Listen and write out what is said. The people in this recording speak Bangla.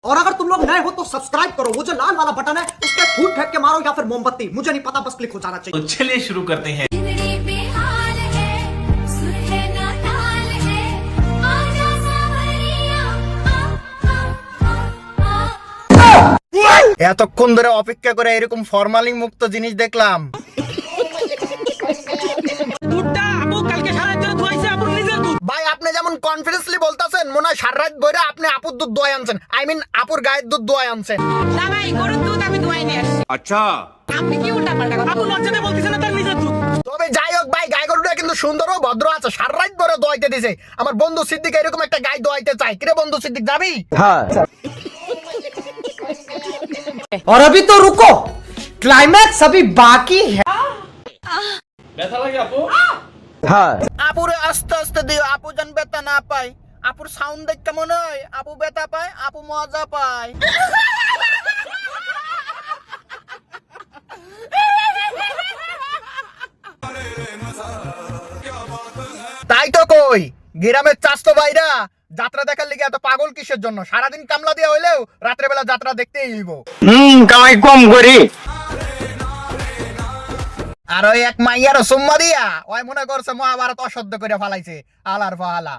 और अगर तुम लोग नए हो तो सब्सक्राइब करो, वो जो लाल वाला बटन है उस पर फूट फेंक के मारो या फिर मोमबत्ती, मुझे नहीं पता, बस क्लिक हो जाना चाहिए। तो चलिए शुरू करते हैं। এতক্ষণ ধরে অপেক্ষা করে এরকম ফরমালিন মুক্ত জিনিস দেখলাম। ভাই আপনি যেমন কনফিডেন্সলি বলতাছেন মনে হয় সারা রাত ধরে আপনি আপুর দুধ দোয়াই আনছেন, আই মিন আপুর গায়ের দুধ দোয়াই আনছেন। না ভাই, গরুর দুধ আমি দোয়াই নিয়ে আসছি। अच्छा আপনি কি উল্টাপাল্টা কথা আপু লজ্জাতে বলতেছে না তার নিজের দুধ। তবে যাই হোক ভাই, গাই গরুটা কিন্তু সুন্দর ও ভদ্র আছে, সারা রাত ধরে দোয়াইতে দিছে। আমার বন্ধু সিদ্দিক এরকম একটা গাই দোয়াইতে চাই। কিরে বন্ধু সিদ্দিক, যাবি? और अभी तो रुको, क्लाइमैक्स अभी बाकी है। আপুরে আস্তে আস্তে দিও, আপু যেন ব্যথা না পায়। আপুর সাউন্ড দেখ কেমন হয়, আপু ব্যথা পায়, আপু মজা পায়। তাই তো কই, গ্রামের চাস্তো ভাইরা যাত্রা দেখার লিগে এত পাগল কিসের জন্য? সারাদিন কামলা দিয়া হইলেও রাত্রে বেলা যাত্রা দেখতেই হইব। কামাই কম করি। আর ওই এক মাইয়ার সুম্মা দিয়া ওই মনে করছে মহাভারত অশুদ্ধ করে ফালাইছে। আলার ফালা।